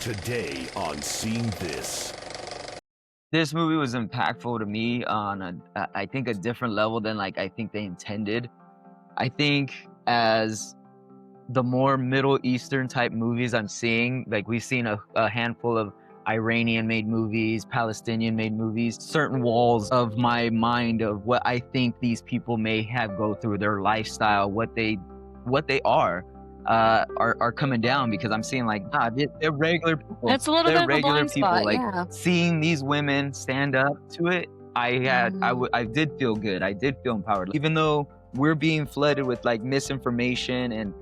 Today on Seeing This. This movie was impactful to me on I think a different level than I think they intended. I think as the more Middle Eastern type movies I'm seeing, we've seen a handful of Iranian made movies, Palestinian made movies, certain walls of my mind of what I think these people may have go through, their lifestyle, what they are coming down, because I'm seeing they're regular people. It's a little They're bit of a regular blind people. spot, yeah. Seeing these women stand up to it, I did feel good. I did feel empowered. Even though we're being flooded with misinformation and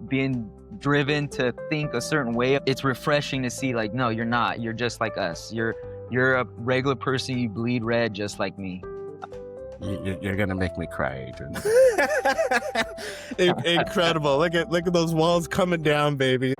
being driven to think a certain way, it's refreshing to see no, you're not. You're just like us. You're a regular person. You bleed red just like me. You're gonna make me cry, Adrian. Incredible! Look at those walls coming down, baby.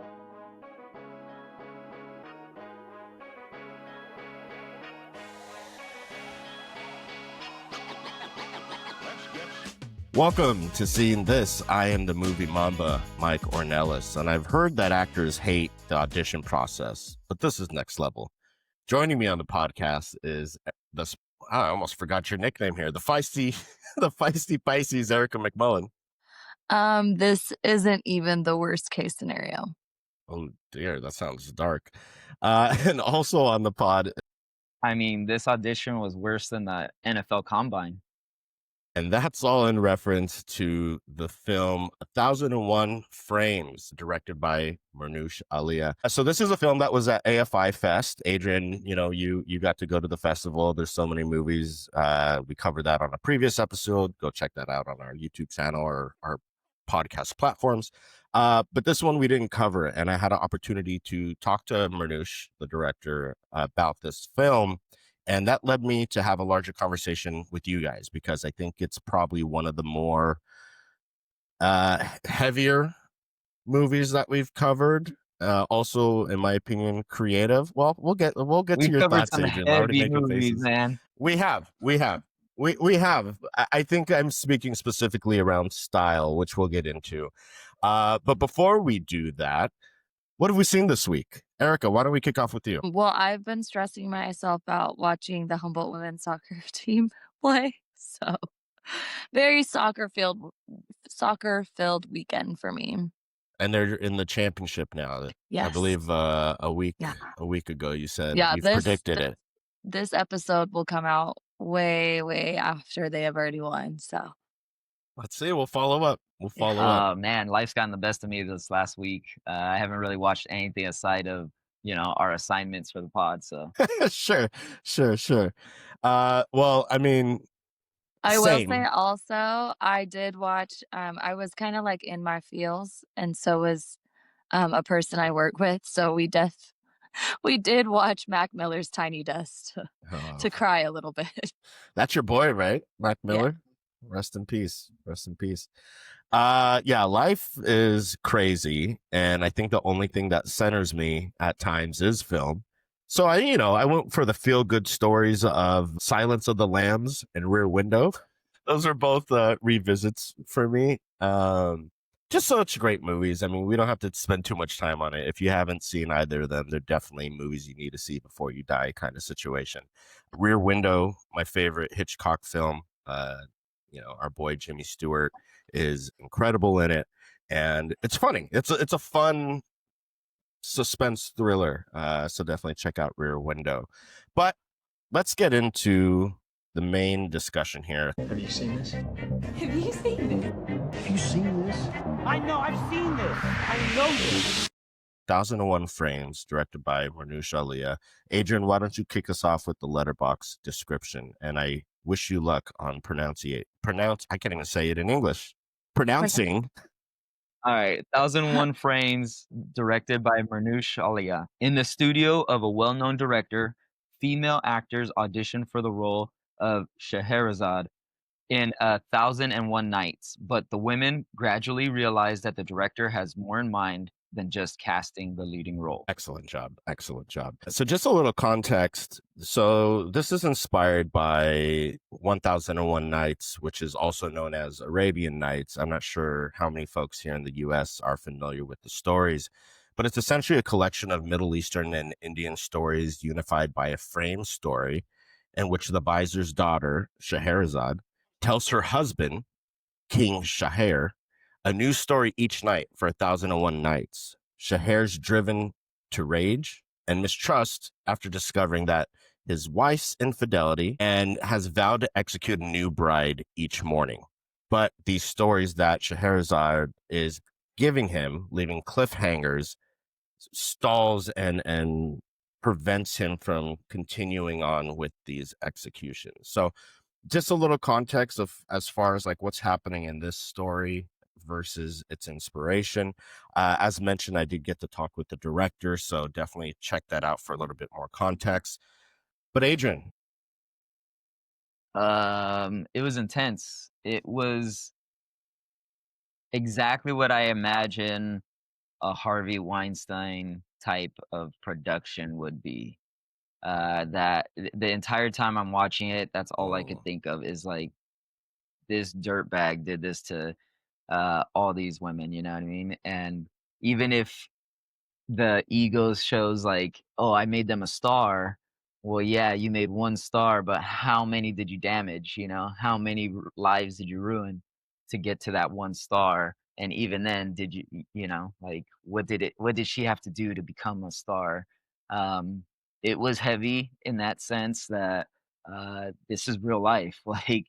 Welcome to Seeing This. I am the movie Mamba, Mike Ornelas, and I've heard that actors hate the audition process, but this is next level. Joining me on the podcast is I almost forgot your nickname here. The feisty Pisces, Erica McMullen. This isn't even the worst case scenario. Oh dear, that sounds dark. And also on the pod. I mean, this audition was worse than the NFL Combine. And that's all in reference to the film 1001 Frames, directed by Mehrnoush Alia. So this is a film that was at AFI Fest. Adrian, you got to go to the festival. There's so many movies. We covered that on a previous episode. Go check that out on our YouTube channel or our podcast platforms. But this one we didn't cover. And I had an opportunity to talk to Mehrnoush, the director, about this film. And that led me to have a larger conversation with you guys, because I think it's probably one of the more heavier movies that we've covered. Also, in my opinion, creative. Well, we'll get to your thoughts, Adrian. Heavy movies, man. We have. I think I'm speaking specifically around style, which we'll get into. But before we do that, what have we seen this week? Erica, why don't we kick off with you? Well, I've been stressing myself out watching the Humboldt women's soccer team play. So very soccer-filled weekend for me. And they're in the championship now. Yes. I believe a week ago you said you've predicted it. This episode will come out way, way after they have already won. So let's see. We'll follow up. Oh man, life's gotten the best of me this last week. I haven't really watched anything aside of our assignments for the pod. So sure. Well, I mean, I will say also, I did watch. I was kind of in my feels, and so was a person I work with. So we did watch Mac Miller's Tiny Desk to cry a little bit. That's your boy, right? Mac Miller. Yeah. Rest in peace. Life is crazy, and I think the only thing that centers me at times is film. So I went for the feel-good stories of Silence of the Lambs and Rear Window. Those are both revisits for me. Just such great movies. I mean, we don't have to spend too much time on it. If you haven't seen either of them, they're definitely movies you need to see before you die kind of situation. Rear Window, my favorite Hitchcock film. Our boy Jimmy Stewart is incredible in it, and it's funny. It's a fun suspense thriller. So definitely check out Rear Window. But let's get into the main discussion here. Have you seen this? Have you seen this? Have you seen this? I know, I've seen this. I know this. 1001 Frames, directed by Mehrnoush Alia. Adrian, why don't you kick us off with the letterbox description? And I wish you luck on I can't even say it in English. Pronouncing. All right, 1001 Frames, directed by Mehrnoush Alia. In the studio of a well-known director, female actors audition for the role of Scheherazade in 1001 Nights, but the women gradually realize that the director has more in mind than just casting the leading role. Excellent job. So just a little context. So this is inspired by 1001 Nights, which is also known as Arabian Nights. I'm not sure how many folks here in the US are familiar with the stories, but it's essentially a collection of Middle Eastern and Indian stories unified by a frame story in which the vizier's daughter, Scheherazade, tells her husband, King Shaher, a new story each night for 1,001 nights. Shaher's driven to rage and mistrust after discovering that his wife's infidelity and has vowed to execute a new bride each morning. But these stories that Scheherazade is giving him, leaving cliffhangers, stalls and prevents him from continuing on with these executions. So just a little context of as far as like what's happening in this story versus its inspiration. As mentioned, I did get to talk with the director, so definitely check that out for a little bit more context. But Adrian, it was intense. It was exactly what I imagine a Harvey Weinstein type of production would be. That the entire time I'm watching it, that's all I could think of is like, this dirtbag did this to all these women, you know what I mean? And even if the ego shows like, oh, I made them a star. Well, yeah, you made one star, but how many did you damage? You know, how many lives did you ruin to get to that one star? And even then, did you, you know, like, what did she have to do to become a star? Um, it was heavy in that sense that this is real life, like,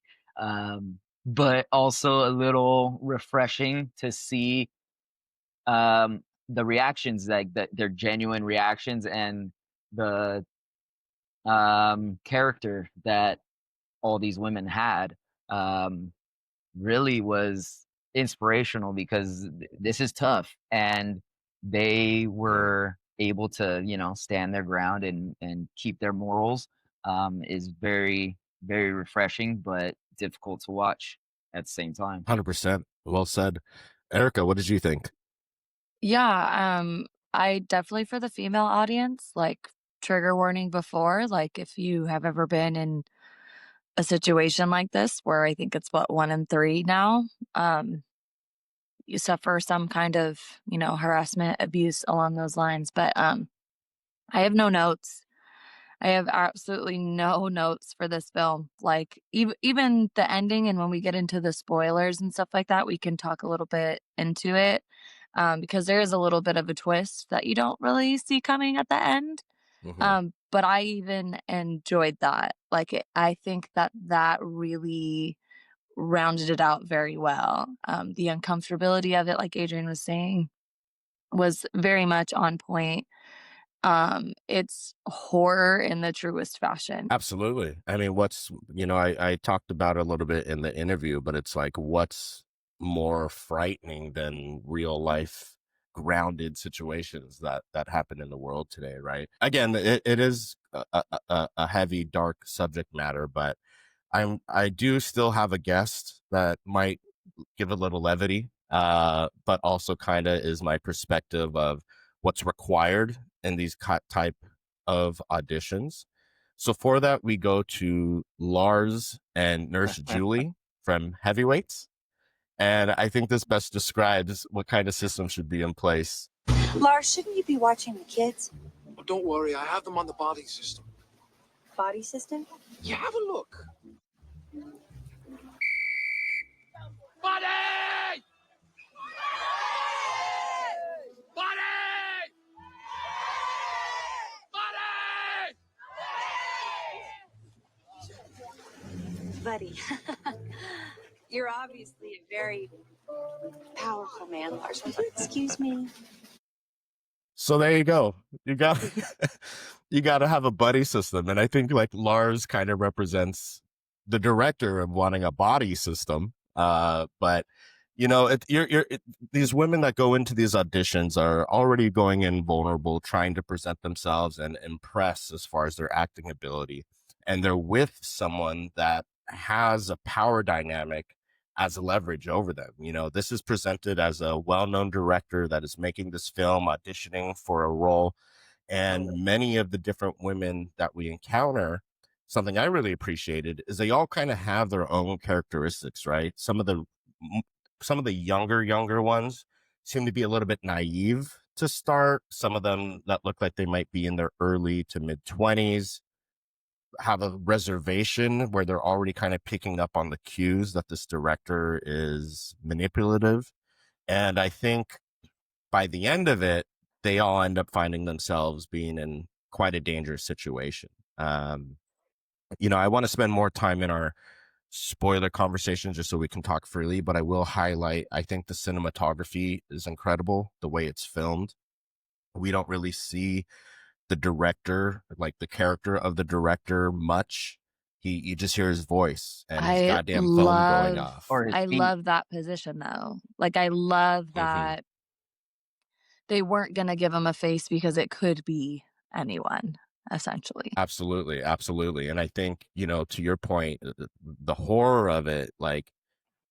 but also a little refreshing to see the reactions, like their genuine reactions, and the character that all these women had um really was inspirational, because this is tough, and they were able to, you know, stand their ground and keep their morals. Is very, very refreshing, but difficult to watch at the same time. 100%. Well said. Erica, what did you think? Yeah, I definitely, for the female audience, like, trigger warning before, like, if you have ever been in a situation like this, where I think it's what, 1 in 3 now, you suffer some kind of, you know, harassment, abuse along those lines. But I have no notes. I have absolutely no notes for this film. Like, even the ending, and when we get into the spoilers and stuff like that, we can talk a little bit into it, because there is a little bit of a twist that you don't really see coming at the end. But I even enjoyed that. Like, I think that that really rounded it out very well. The uncomfortability of it, like Adrian was saying, was very much on point. It's horror in the truest fashion. Absolutely. I mean, I talked about it a little bit in the interview, but it's like, what's more frightening than real life grounded situations that happen in the world today, right? Again, it is a heavy, dark subject matter, but I do still have a guest that might give a little levity, but also kind of is my perspective of what's required in these type of auditions. So for that, we go to Lars and Nurse Julie from Heavyweights. And I think this best describes what kind of system should be in place. Lars, shouldn't you be watching the kids? Oh, don't worry, I have them on the body system. Body system? Yeah, have a look. Body! Body! Body! Buddy. You're obviously a very powerful man, Lars. Excuse me. So there you go. You got you got to have a buddy system, and I think like Lars kind of represents the director of wanting a body system. But you know, these women that go into these auditions are already going in vulnerable, trying to present themselves and impress as far as their acting ability, and they're with someone that has a power dynamic as a leverage over them. You know, this is presented as a well-known director that is making this film, auditioning for a role. And many of the different women that we encounter, something I really appreciated is they all kind of have their own characteristics, right? Some of the younger ones seem to be a little bit naive to start. Some of them that look like they might be in their early to mid 20s have a reservation where they're already kind of picking up on the cues that this director is manipulative. And I think by the end of it, they all end up finding themselves being in quite a dangerous situation. I want to spend more time in our spoiler conversation just so we can talk freely, but I will highlight, I think the cinematography is incredible, the way it's filmed. We don't really see the director, like the character of the director, much. You just hear his voice and his goddamn phone going off. I love that position though. Like I love that they weren't gonna give him a face because it could be anyone, essentially. Absolutely, absolutely. And I think, to your point, the horror of it, like,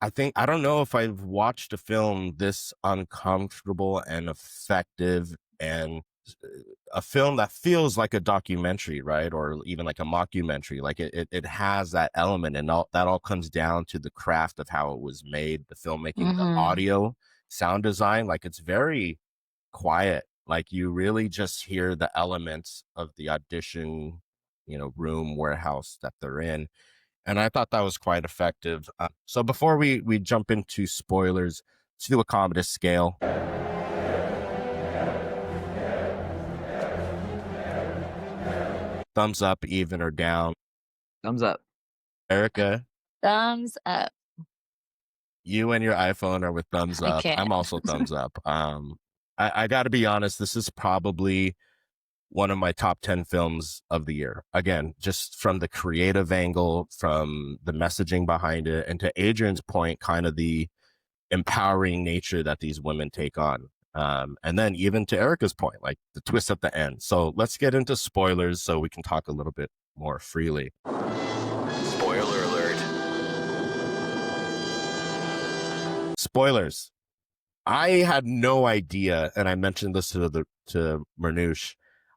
I don't know if I've watched a film this uncomfortable and effective, and a film that feels like a documentary, right? Or even like a mockumentary. Like it has that element, and that all comes down to the craft of how it was made, the filmmaking, the audio, sound design. Like it's very quiet. Like you really just hear the elements of the audition, room, warehouse that they're in. And I thought that was quite effective. So before we jump into spoilers, let's do a Commodus scale. Thumbs up, even, or down? Thumbs up. Erica? Thumbs up. You and your iPhone are with thumbs up. I'm also thumbs up. I got to be honest, this is probably one of my top 10 films of the year. Again, just from the creative angle, from the messaging behind it, and to Adrian's point, kind of the empowering nature that these women take on. And then even to Erica's point, like the twist at the end. So let's get into spoilers so we can talk a little bit more freely. Spoiler alert. Spoilers. I had no idea, and I mentioned this to Mehrnoush,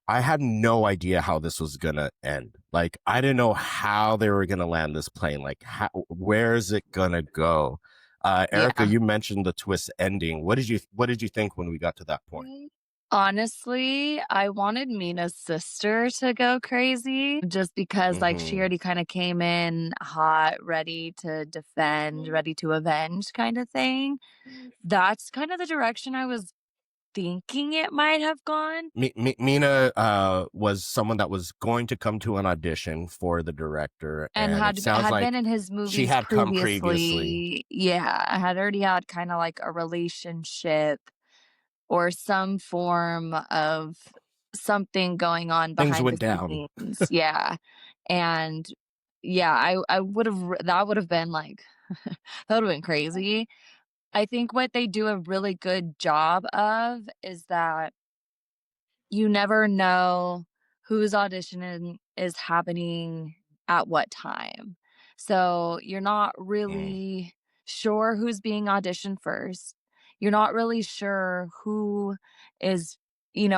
I had no idea how this was gonna end. Like, I didn't know how they were gonna land this plane. Like, where is it gonna go? Erica, you mentioned the twist ending. What did you think when we got to that point? Honestly, I wanted Mina's sister to go crazy just because like she already kind of came in hot, ready to defend, ready to avenge kind of thing. That's kind of the direction I was thinking it might have gone. Mina was someone that was going to come to an audition for the director, and had been in his movies. She had come previously. Yeah, I had already had kind of like a relationship or some form of something going on behind Things went the down. scenes. Yeah, and yeah, I would have that would have been like that would have been crazy. I think what they do a really good job of is that you never know whose auditioning is happening at what time. So you're not really sure who's being auditioned first. You're not really sure who is, you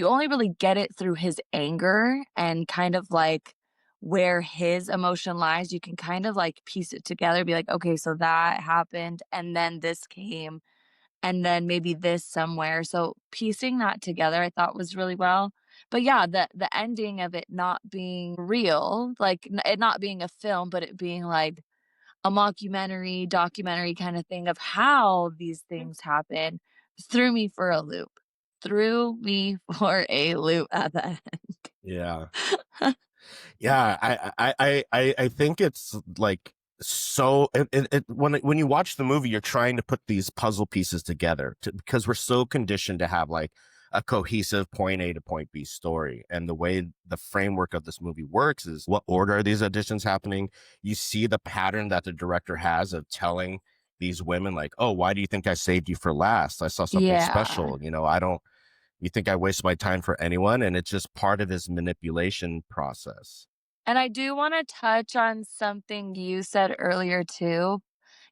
only really get it through his anger and kind of like where his emotion lies. You can kind of like piece it together, be like, okay, so that happened and then this came and then maybe this somewhere. So piecing that together I thought was really well. But yeah, the ending of it not being real, like it not being a film, but it being like a mockumentary, documentary kind of thing of how these things happen threw me for a loop. Threw me for a loop at the end. Yeah. Yeah, I think it's like so when you watch the movie, you're trying to put these puzzle pieces together because we're so conditioned to have like a cohesive point A to point B story. And the way the framework of this movie works is what order are these auditions happening? You see the pattern that the director has of telling these women like, oh, why do you think I saved you for last? I saw something special. You think I waste my time for anyone? And it's just part of his manipulation process. And I do want to touch on something you said earlier too.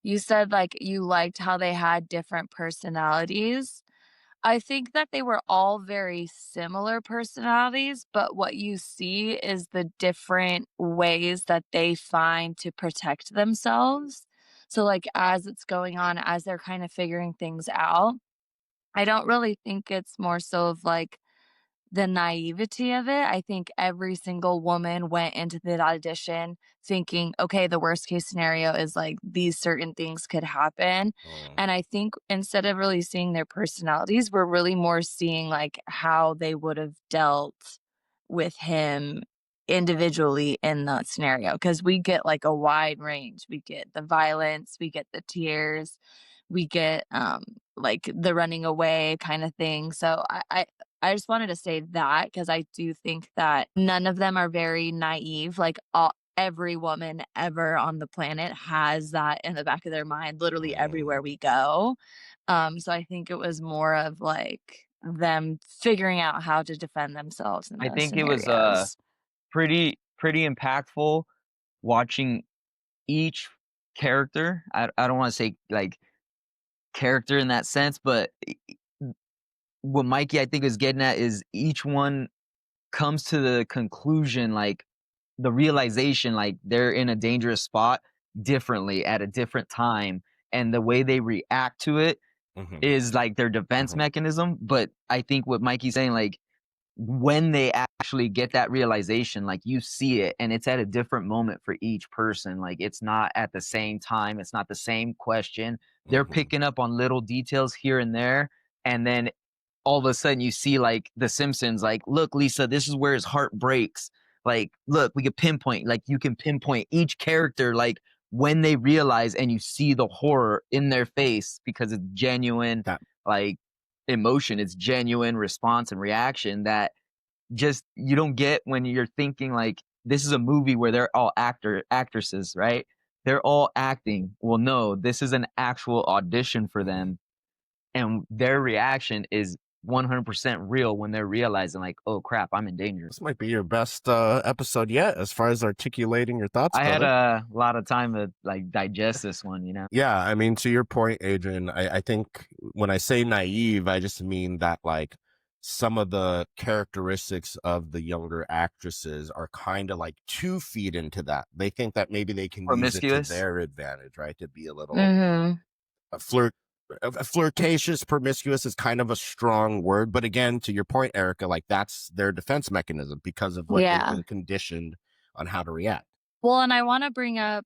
You said like you liked how they had different personalities. I think that they were all very similar personalities, but what you see is the different ways that they find to protect themselves. So like as it's going on, as they're kind of figuring things out, I don't really think it's more so of, like, the naivety of it. I think every single woman went into the audition thinking, okay, the worst case scenario is like these certain things could happen. Mm, And I think instead of really seeing their personalities, we're really more seeing like how they would have dealt with him individually in that scenario. Cause we get like a wide range. We get the violence, we get the tears, we get like the running away kind of thing. So I just wanted to say that because I do think that none of them are very naive. Like every woman ever on the planet has that in the back of their mind, literally everywhere mm. we go. So I think it was more of like them figuring out how to defend themselves in I those think it was scenarios. pretty impactful watching each character. I don't want to say like character in that sense, but what Mikey I think is getting at is each one comes to the conclusion, like the realization, like they're in a dangerous spot differently at a different time, and the way they react to it Mhm, is like their defense mhm, mechanism. But I think what Mikey's saying, like when they actually get that realization, like you see it and it's at a different moment for each person. Like it's not at the same time, it's not the same question. They're mhm. picking up on little details here and there. And then all of a sudden you see like the Simpsons, like, look, Lisa, this is where his heart breaks. Like, look, we could pinpoint, like you can pinpoint each character, like when they realize and you see the horror in their face because it's genuine, That like emotion, it's genuine response and reaction that just you don't get when you're thinking like this is a movie where they're all actresses, right? They're all acting. Well, no, this is an actual audition for mhm. them, and their reaction is 100% real when they're realizing like, oh crap, I'm in danger. This might be your best episode yet as far as articulating your thoughts, I had brother. a lot of time to like digest this one, you know. Yeah, I mean, to your point, Adrian, I think when I say naive, I just mean that like some of the characteristics of the younger actresses are kind of like 2 feet into that. They think that maybe they can use it to Promiscuous. their advantage, right? To be a little Mhm. flirt, flirtatious, promiscuous is kind of a strong word, but again, to your point, Erica, like that's their defense mechanism because of what they've Yeah. been conditioned on how to react. Well, and I want to bring up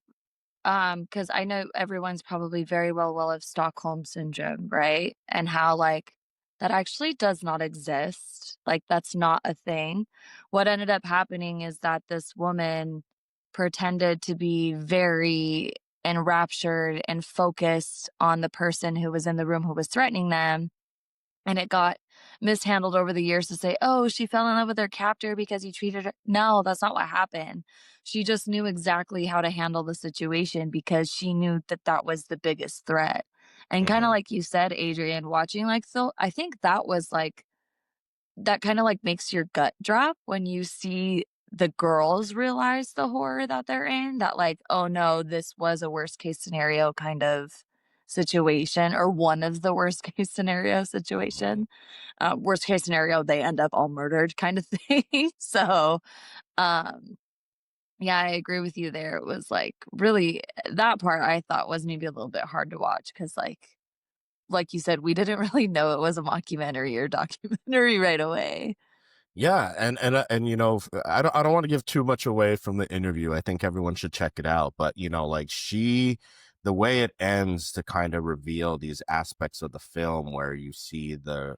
because I know everyone's probably very well of Stockholm syndrome, right? And how like that actually does not exist. Like that's not a thing. What ended up happening is that this woman pretended to be very enraptured and focused on the person who was in the room who was threatening them, and it got mishandled over the years to say, "Oh, she fell in love with her captor because he treated her." No, that's not what happened. She just knew exactly how to handle the situation because she knew that that was the biggest threat. And kinda Hmm. like you said, Adrian, watching, like, so I think that was, like that kinda, like, makes your gut drop when you see the girls realize the horror that they're in, that, like, "Oh, no, this was a worst case scenario kind of situation," or one of the worst case scenario situation. Worst case scenario, they end up all murdered kind of thing. So, um, yeah, I agree with you there. It was like really that part I thought was maybe a little bit hard to watch because like you said, we didn't really know it was a mockumentary or documentary right away. Yeah, and you know, I don't want to give too much away from the interview. I think everyone should check it out. But you know, like the way it ends to kind of reveal these aspects of the film where you see the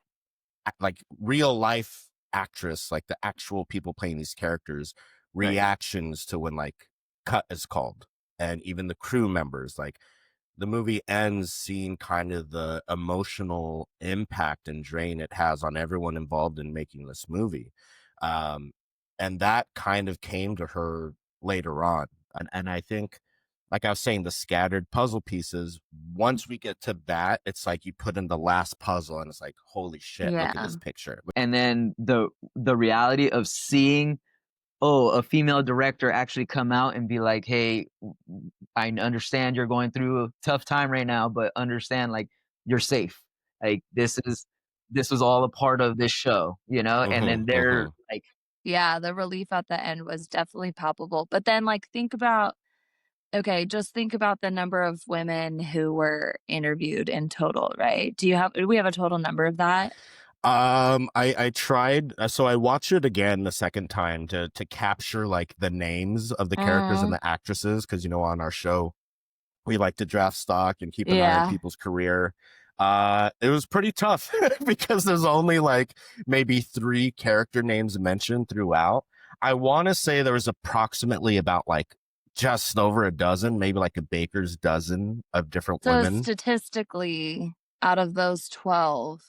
like real life actress, like the actual people playing these characters, Right. reactions to when like cut is called, and even the crew members, like the movie ends seeing kind of the emotional impact and drain it has on everyone involved in making this movie. Um, and that kind of came to her later on. And I think, like I was saying, the scattered puzzle pieces, once we get to that, it's like you put in the last puzzle and it's like, holy shit, look at Yeah. this picture. And then the reality of seeing, oh, a female director actually come out and be like, hey, I understand you're going through a tough time right now, but understand like you're safe. Like this was all a part of this show, you know? And then Mm-hmm, they're mm-hmm. like, Yeah, the relief at the end was definitely palpable. But then like think about Okay, just think about the number of women who were interviewed in total, right? Do we have a total number of that? I tried, so I watched it again the second time to capture like the names of the characters and Mm, the actresses, because on our show we like to draft stock and keep an eye on yeah. people's career. It was pretty tough because there's only like maybe 3 character names mentioned throughout. I want to say there was approximately about like just over a dozen, maybe like a baker's dozen of different So women. statistically, out of those 12,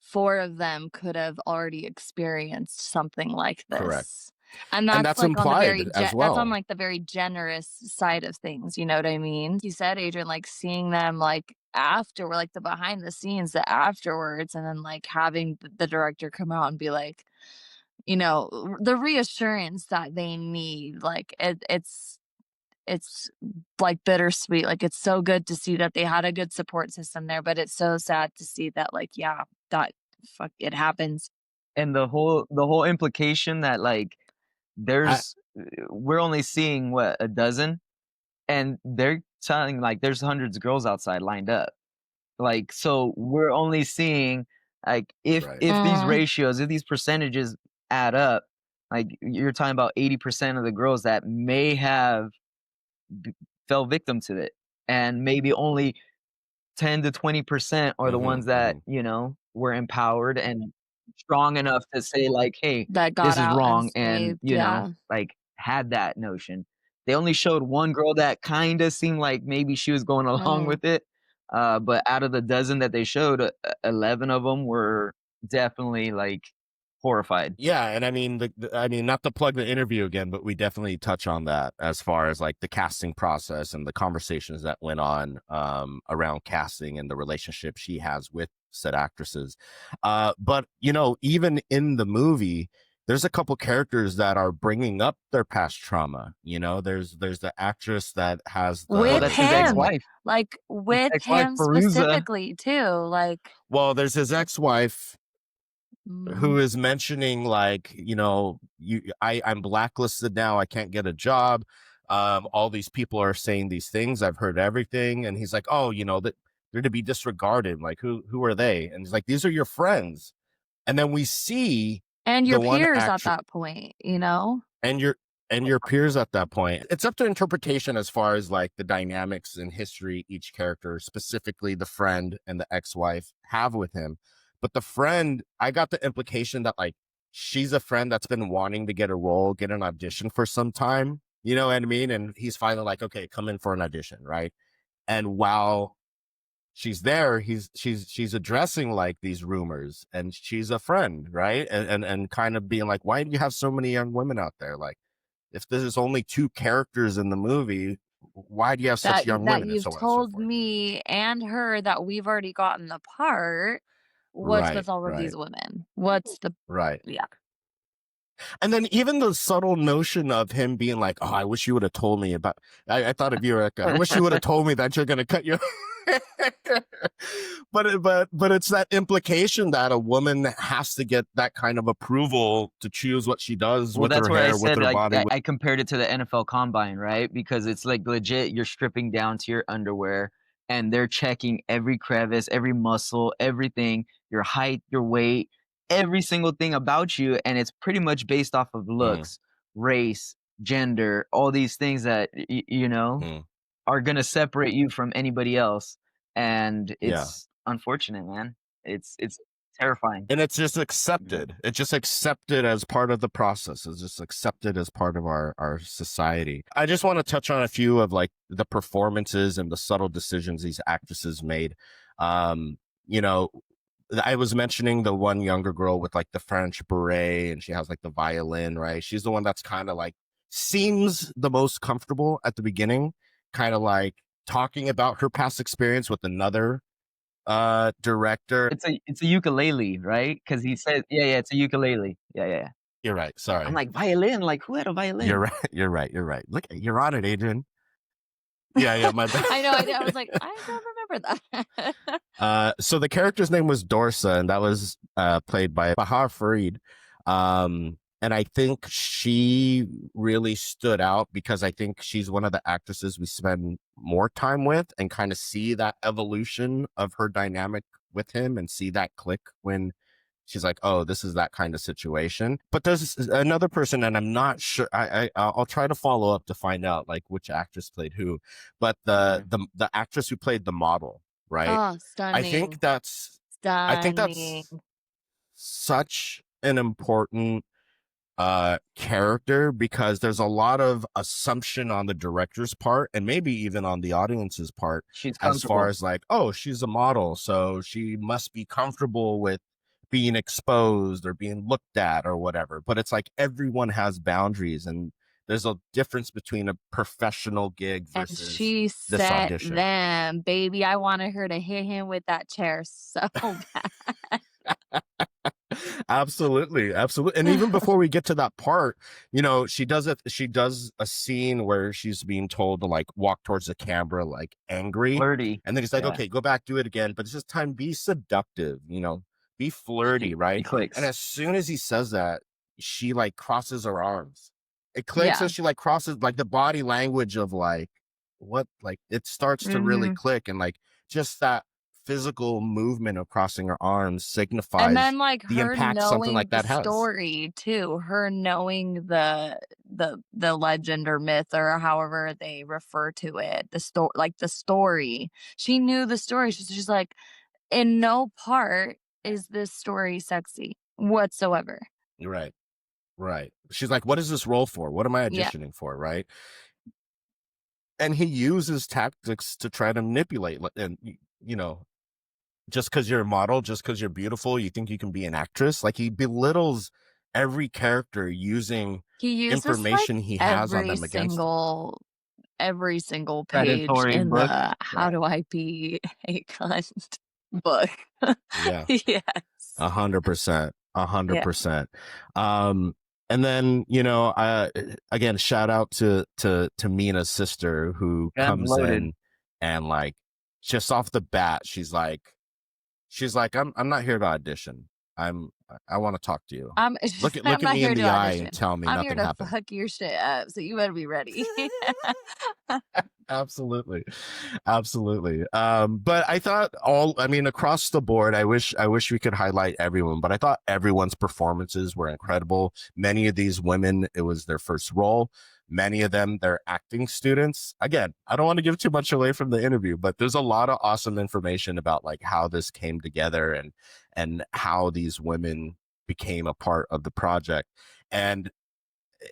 4 of them could have already experienced something like Correct. this. And And that's that's like on the implied very as that's on well. like the very generous side of things, you know what I mean? You said, Adrian, like seeing them like after, like the behind the scenes, the afterwards, and then like having the director come out and be like, the reassurance that they need, like it's like bittersweet. Like it's so good to see that they had a good support system there, but it's so sad to see that like, yeah, that fuck it happens. And the whole implication that like I, there's we're only seeing what, a dozen, and they're telling like there's hundreds of girls outside lined up. Like, so we're only seeing like right. if these Mm, ratios, if these percentages add up, like you're talking about 80% of the girls that may have b- fell victim to it, and maybe only 10 to 20% are the Hmm. ones that, were empowered and strong enough to say like, "Hey, that got this is out wrong," and, unscathed, yeah. like had that notion. They only showed one girl that kinda seemed like maybe she was going along Mm. with it, but out of the dozen that they showed, 11 of them were definitely, like, horrified. Yeah, and I mean, I mean, not to plug the interview again, but we definitely touch on that as far as like the casting process and the conversations that went on around casting and the relationship she has with said actresses. But even in the movie, there's a couple characters that are bringing up their past trauma. There's the actress that has Well, With the that's his him, family. ex-wife. like, His with ex-wife, him Perusa. specifically too, like Well, there's his ex-wife who mhm. is mentioning like I'm blacklisted now, I can't get a job, all these people are saying these things, I've heard everything, and he's like, oh, that they're to be disregarded, like who are they? And he's like, these are your friends. And then we see And your the one peers at actress that point, you know? and your peers at that point. It's up to interpretation as far as like the dynamics in history each character, specifically the friend and the ex-wife, have with him. But the friend, I got the implication that like she's a friend that's been wanting to get a role, get an audition for some time. You know what I mean? And he's finally like, okay, come in for an audition, right? And while she's there, she's addressing like these rumors, and she's a friend, right? And kind of being like, why do you have so many young women out there? Like, if there's only 2 characters in the movie, why do you have such young That women, and you've so on and so told forth? me and her that we've already gotten the part. What's Right, with all of right, these women? What's the right. yeah. And then even the subtle notion of him being like, oh, I wish you would have told me about, I thought of you, Erica. I wish you would have told me that you're going to cut your but it's that implication that a woman has to get that kind of approval to choose what she does Well, with that's her where I hair, with said, her like, body. I compared it to the NFL Combine, right? Because it's, like, legit, you're stripping down to your underwear, and they're checking every crevice, every muscle, everything, your height, your weight, every single thing about you, and it's pretty much based off of Mm, looks, race, gender, all these things that, mm, are gonna separate you from anybody else, and yeah. it's unfortunate, man. It's terrifying. And it's just Yeah. accepted. It's just accepted as part of the process. It's just accepted as part of our society. I just want to touch on a few of like the performances and the subtle decisions these actresses made. Um, you know, I was mentioning the one younger girl with like the French beret, and she has like the violin, right? She's the one that's kind of like seems the most comfortable at the beginning, kind of like talking about her past experience with another director. It's a ukulele, right? Because he said, yeah, it's a ukulele. Yeah, yeah, yeah. You're right. I'm Sorry. like, violin? Like, who had a You're violin? right. You're right. You're right. Look, you're on it, Adrian. Yeah, yeah, my bad. I know, I did. I was like, I don't remember that. So the character's name was Dorsa, and that was played by Bahar Farid. And I think she really stood out because I think she's one of the actresses we spend more time with and kind of see that evolution of her dynamic with him and see that click when she's like, oh, this is that kind of situation. But there's another person, and I'm not sure. I'll try to follow up to find out like which actress played who. But the actress who played the model, right? Oh, I stunning. think that's Stunning. such an important character because there's a lot of assumption on the director's part and maybe even on the audience's part as far as like, oh, she's a model, so she must be comfortable with being exposed or being looked at or whatever. But it's like everyone has boundaries, and there's a difference between a professional gig And versus she this set audition. them, baby. I wanted her to hit him with that chair so bad. Absolutely. And even before we get to that part, you know, she does a scene where she's being told to like walk towards the camera like angry, Flirty. and then he's like, okay, go back, do it again, but this time be seductive, you know, be flirty, right? He clicks. And as soon as he says that, she like crosses her arms. It clicks, and she like crosses, like the body language of like what, like it starts to really click, and like just that physical movement of crossing her arms signifies And then like the her impact something knowing like the that has. story too, her knowing the legend or myth or however they refer to it, the story, like the story. She knew the story. She's just like, in no part is this story sexy whatsoever. Right. She's like, what is this role for? What am I Yeah. auditioning for? Right. And he uses tactics to try to manipulate, and you know, just because you're a model, just because you're beautiful, you think you can be an actress. Like he belittles every character using He uses information like he has on them against them. every single page Predatory in book. the How Do I Be a Cunt book. Yeah. Yes. 100%. 100%. And then, you know, again, shout out to Mina's sister who comes in and like just off the bat, she's like, I'm not here to audition. I want to talk to you. Look at me in the eye and tell me I'm nothing here to happened. fuck your shit up, so you better be ready. Absolutely. But I thought across the board, I wish we could highlight everyone, but I thought everyone's performances were incredible. Many of these women, it was their first role. Many of them, they're acting students. Again, I don't want to give too much away from the interview, but there's a lot of awesome information about like how this came together and how these women became a part of the project. And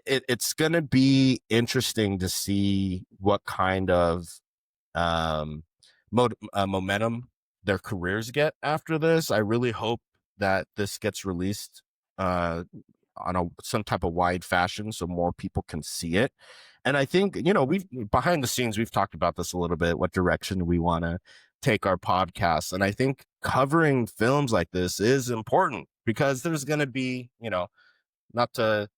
it's going to be interesting to see what kind of momentum their careers get after this. I really hope that this gets released on some type of wide fashion so more people can see it. And I think, you know, we've behind the scenes, we've talked about this a little bit, what direction we want to take our podcast. And I think covering films like this is important because there's going to be, you know, not to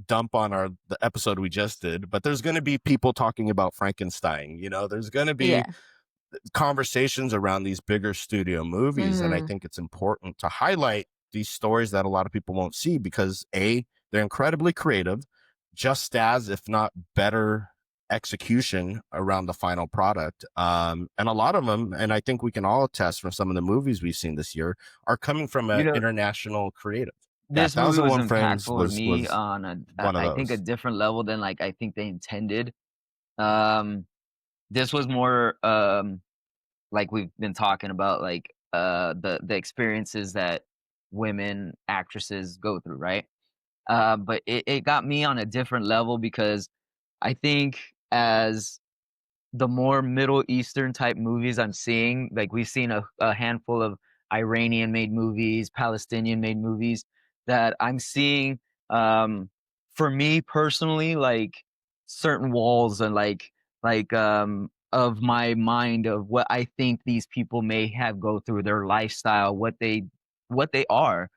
dump on the episode we just did, but there's going to be people talking about Frankenstein, you know, there's going to be conversations around these bigger studio movies. And I think it's important to highlight these stories that a lot of people won't see because they're incredibly creative, just as, if not better execution around the final product. And a lot of them, and I think we can all attest from some of the movies we've seen this year, are coming from an international creative. This movie was impactful to me on I think a different level than like I think they intended. This was more like we've been talking about, like the experiences that women actresses go through, right? But it got me on a different level because I think as the more Middle Eastern type movies I'm seeing, like we've seen a handful of Iranian made movies, Palestinian made movies that I'm seeing, for me personally, like certain walls and like of my mind of what I think these people may have go through, their lifestyle, what they are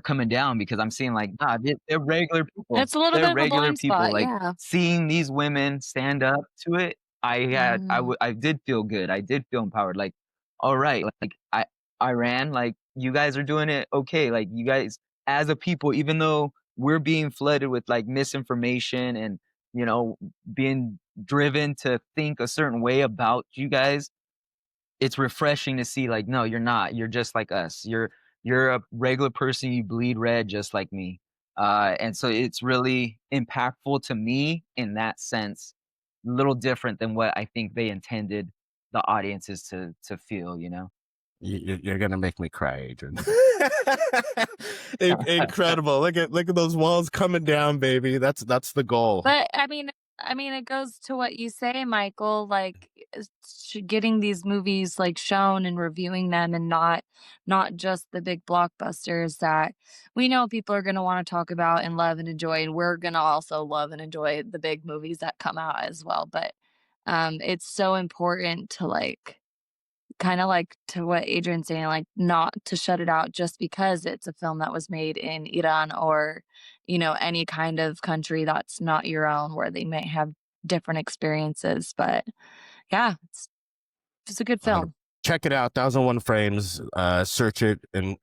coming down because I'm seeing like, nah, they're regular people. It's a little They're bit of a regular blind people. spot, Like yeah. seeing these women stand up to it, I did feel good. I did feel empowered. Like, all right, like Iran, like you guys are doing it okay. Like you guys as a people, even though we're being flooded with like misinformation and, you know, being driven to think a certain way about you guys. It's refreshing to see like, no, you're not. You're just like us. You're a regular person. You bleed red just like me. And so it's really impactful to me in that sense. A little different than what I think they intended the audiences to feel. You know. You're gonna make me cry, Adrian. Incredible! Look at those walls coming down, baby. That's the goal. But I mean, it goes to what you say, Michael. Like getting these movies like shown and reviewing them, and not just the big blockbusters that we know people are going to want to talk about and love and enjoy, and we're going to also love and enjoy the big movies that come out as well. But it's so important to like kind of like to what Adrian's saying, like not to shut it out just because it's a film that was made in Iran or, you know, any kind of country that's not your own where they may have different experiences. But yeah, it's a good film. Check it out, 1001 Frames. Search it and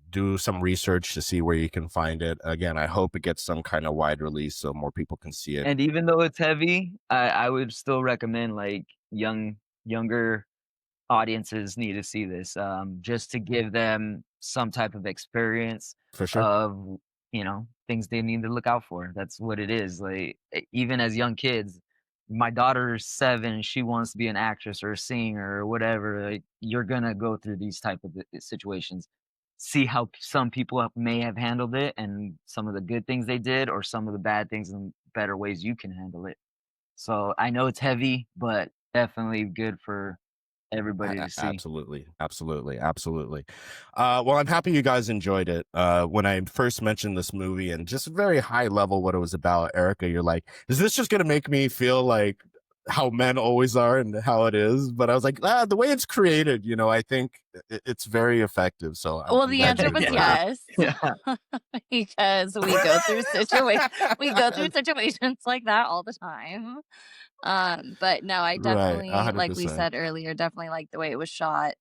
do some research to see where you can find it. Again, I hope it gets some kind of wide release so more people can see it. And even though it's heavy, I would still recommend like younger audiences need to see this, just to give them some type of experience For sure. of, you know, things they need to look out for. That's what it is. Like even as young kids, my daughter's 7, she wants to be an actress or a singer or whatever. Like, you're gonna go through these type of situations. See how some people may have handled it and some of the good things they did, or some of the bad things and better ways you can handle it. So I know it's heavy, but definitely good for everybody to see. Absolutely. Well, I'm happy you guys enjoyed it. When I first mentioned this movie and just very high level what it was about, Erica, you're like, is this just gonna make me feel like how men always are and how it is? But I was like, the way it's created, you know, I think it's very effective. So well, the answer was yes. Yeah. Because we go through situations like that all the time. But no, I definitely, like we 100%. said earlier, definitely liked the way it was shot.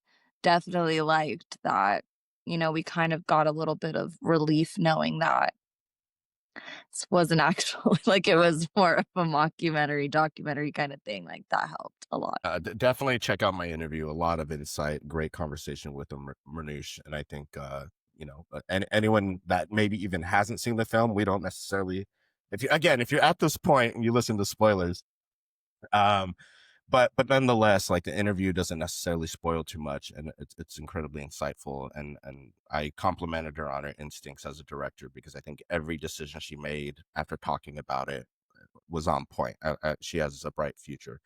Definitely liked that, you know, we kind of got a little bit of relief knowing that this wasn't actually like it was more of a documentary kind of thing. Like that helped a lot. Definitely check out my interview. A lot of insight, great conversation with Mehrnoush, and I think you know, and anyone that maybe even hasn't seen the film, we don't necessarily. If you're at this point and you listen to spoilers, but nonetheless, like the interview doesn't necessarily spoil too much, and it's incredibly insightful, and I complimented her on her instincts as a director because I think every decision she made after talking about it was on point. She has a bright future.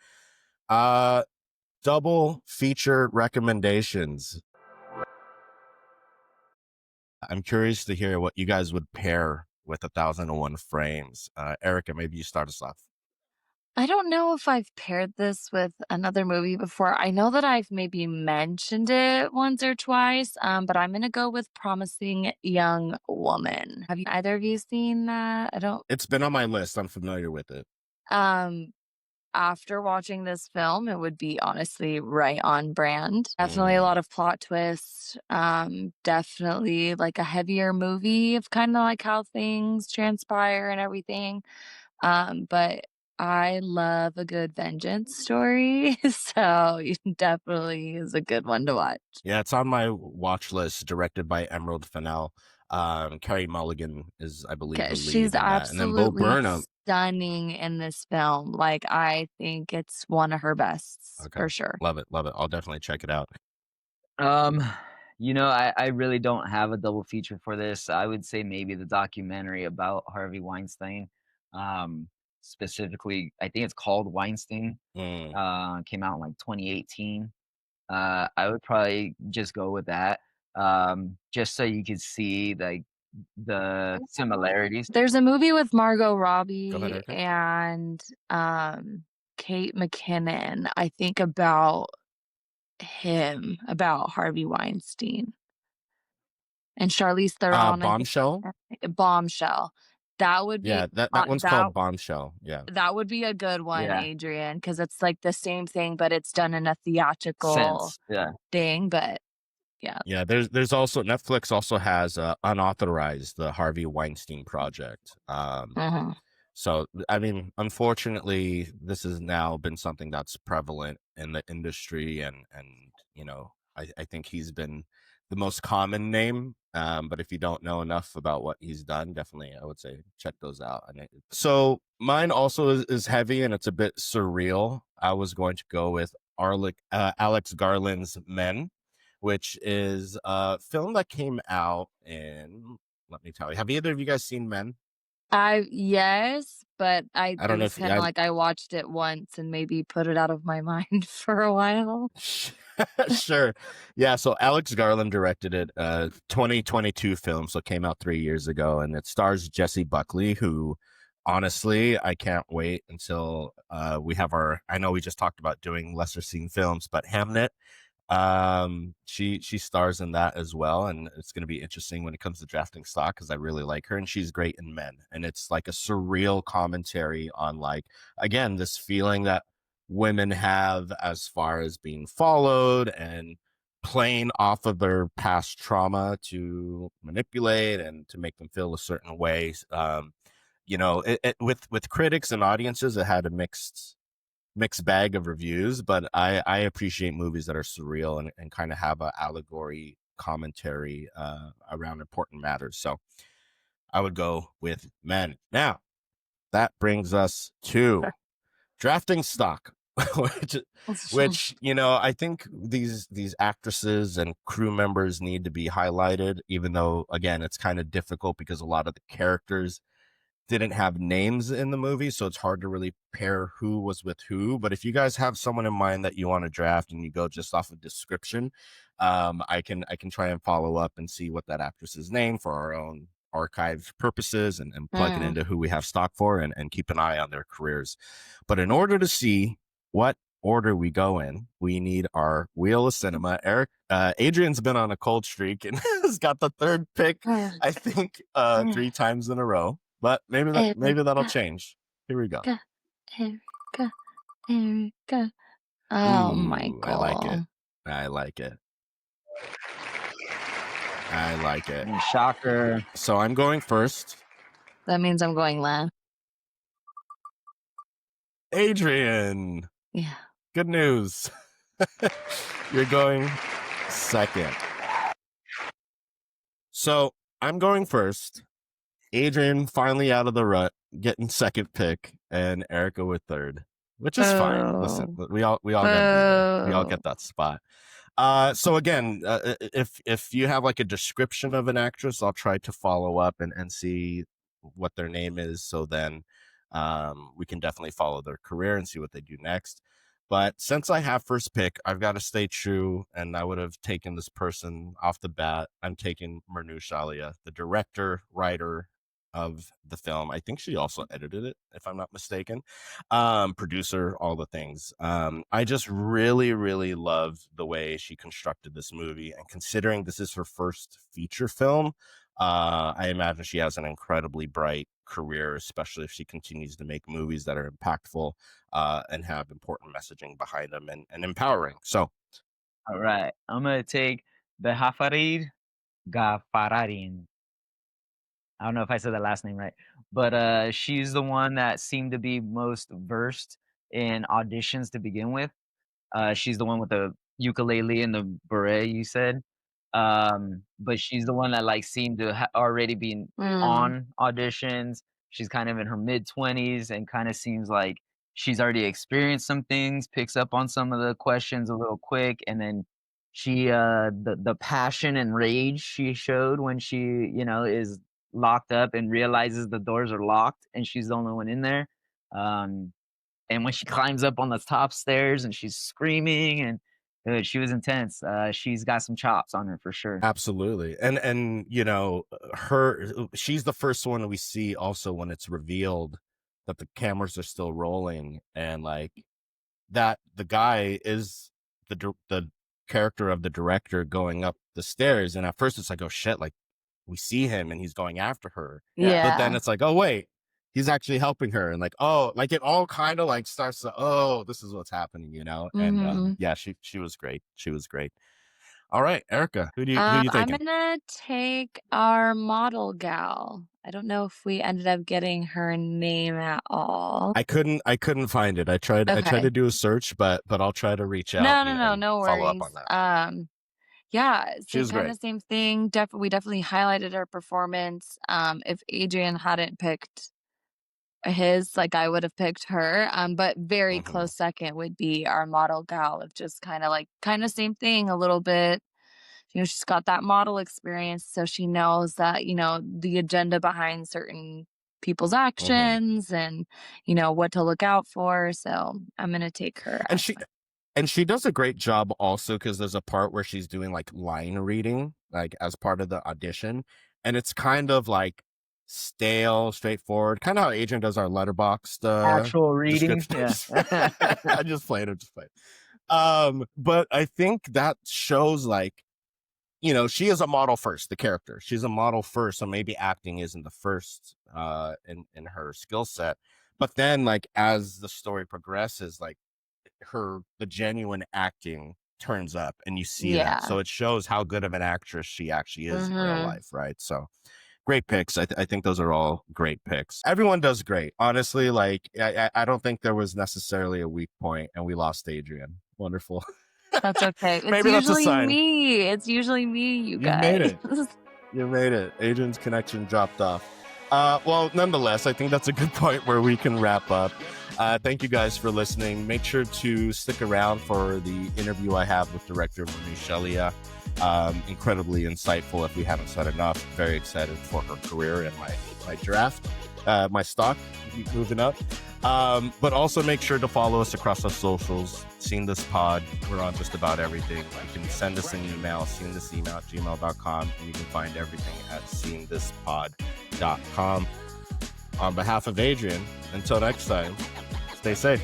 Double feature recommendations. I'm curious to hear what you guys would pair with 1001 Frames. Erica, maybe you start us off. I don't know if I've paired this with another movie before. I know that I've maybe mentioned it once or twice, but I'm gonna go with Promising Young Woman. Have either of you seen that? It's been on my list. I'm familiar with it. After watching this film, it would be honestly right on brand. Definitely a lot of plot twists. Definitely like a heavier movie of kind of like how things transpire and everything. But I love a good vengeance story, so it definitely is a good one to watch. Yeah, it's on my watch list, directed by Emerald Fennell. Carey Mulligan is, I believe, the lead She's in that. And then Bo absolutely Burnham. stunning in this film. Like, I think it's one of her bests for sure. Love it. I'll definitely check it out. You know, I really don't have a double feature for this. I would say maybe the documentary about Harvey Weinstein. Specifically, I think it's called Weinstein. Came out in like 2018. I would probably just go with that. Just so you could see like the similarities. There's a movie with Margot Go ahead, Robbie Erica. and Kate McKinnon, I think about Harvey Weinstein. And Charlize Theron. Bombshell? Bombshell. That would be that one's called Bombshell. Yeah. That would be a good one, Yeah. Adrian, because it's like the same thing, but it's done in a theatrical Sense. Yeah. thing. But Yeah. Yeah, there's also Netflix also has unauthorized the Harvey Weinstein project. So I mean, unfortunately, this has now been something that's prevalent in the industry, and you know, I think he's been the most common name. But if you don't know enough about what he's done, definitely I would say check those out. So mine also is heavy and it's a bit surreal. I was going to go with Alex Garland's Men, which is a film that came out in, let me tell you, have either of you guys seen Men? Yes, but I it don't know was if kinda like I watched it once and maybe put it out of my mind for a while. Sure. Yeah, so Alex Garland directed it, 2022 film, so it came out 3 years ago, and it stars Jesse Buckley, who honestly, I can't wait until we have I know we just talked about doing lesser seen films, but Hamnet, she stars in that as well, and it's going to be interesting when it comes to drafting stock because I really like her and she's great in Men, and it's like a surreal commentary on, like, again, this feeling that women have as far as being followed and playing off of their past trauma to manipulate and to make them feel a certain way. You know, with critics and audiences, it had a mixed bag of reviews, but I appreciate movies that are surreal and kind of have an allegory commentary around important matters. So I would go with Men. Now that brings us to drafting stock, which you know, I think these actresses and crew members need to be highlighted, even though again it's kind of difficult because a lot of the characters didn't have names in the movie, so it's hard to really pair who was with who. But if you guys have someone in mind that you want to draft and you go just off of description, I can try and follow up and see what that actress's name for our own archive purposes and plug it into who we have stock for and keep an eye on their careers. But in order to see what order we go in, we need our Wheel of Cinema. Adrian's been on a cold streak and has got the third pick, I think, 3 times in a row. But maybe that'll change. Here we go. Erica. Oh, Ooh, Michael. I like it. I like it. Shocker. So I'm going first. That means I'm going last. Adrian. Yeah. Good news. You're going second. So I'm going first. Adrian finally out of the rut, getting second pick, and Erica with third, which is fine. Listen, we all get that spot. So again, if you have like a description of an actress, I'll try to follow up and see what their name is. So then we can definitely follow their career and see what they do next. But since I have first pick, I've got to stay true, and I would have taken this person off the bat. I'm taking Mehrnoush Alia, the director, writer of the film. I think she also edited it, if I'm not mistaken. Producer, all the things. I just really, really love the way she constructed this movie. And considering this is her first feature film, I imagine she has an incredibly bright career, especially if she continues to make movies that are impactful and have important messaging behind them and empowering. So, all right, I'm gonna take Behafarid Gafararin. I don't know if I said the last name right, but she's the one that seemed to be most versed in auditions to begin with. She's the one with the ukulele and the beret, you said. But she's the one that like seemed to already be on auditions. She's kind of in her mid-20s and kind of seems like she's already experienced some things, picks up on some of the questions a little quick, and then she the passion and rage she showed when she, is locked up and realizes the doors are locked and she's the only one in there. And when she climbs up on the top stairs and she's screaming and dude, she was intense. She's got some chops on her for sure. absolutely. And she's the first one we see also when it's revealed that the cameras are still rolling and like that the guy is the character of the director going up the stairs. And at first it's like, oh shit, like we see him and he's going after her. Yeah. But then it's like, oh wait, he's actually helping her. And like, oh, like it all kind of like starts to, oh, this is what's happening, And yeah, she was great. She was great. All right, Erica, who you I'm thinking? gonna take our model gal. I don't know if we ended up getting her name at all. I couldn't find it. I tried Okay. to do a search, but I'll try to reach out and No follow up worries. on that. Yeah, She same was kind great. of same thing. We definitely highlighted her performance. If Adrian hadn't picked his, like I would have picked her. But very Hmm. close second would be our model gal of just kind of same thing a little bit. She's got that model experience, so she knows that, the agenda behind certain people's Hmm. actions and, what to look out for. So I'm gonna take her And as my she does a great job also because there's a part where she's doing like line reading, like as part of the audition, and it's kind of like stale, straightforward, kind of how Adrian does our letterboxed Actual reading. descriptions. Yeah. I'm just playing. But I think that shows like, she is a model first, the character. She's a model first, so maybe acting isn't the first in her skill set. But then like as the story progresses, like the genuine acting turns up and you see that. yeah. So it shows how good of an actress she actually is in real Mhm. life, right? So great picks. I think those are all great picks. Everyone does great. Honestly, like I don't think there was necessarily a weak point and we lost Adrian. Wonderful. That's okay. It's Maybe that's a usually sign. me. It's usually me, you You made guys. it. You made it. Adrian's connection dropped off. Well, nonetheless, I think that's a good point where we can wrap up. Thank you guys for listening. Make sure to stick around for the interview I have with director Mehrnoush Alia. Incredibly insightful, if we haven't said enough. Very excited for her career and my draft, my stock moving up. But also make sure to follow us across our socials. Seen This Pod. We're on just about everything. You can send us an email, seenthisemail@gmail.com, and you can find everything at seenthispod.com. On behalf of Adrian, until next time, stay safe.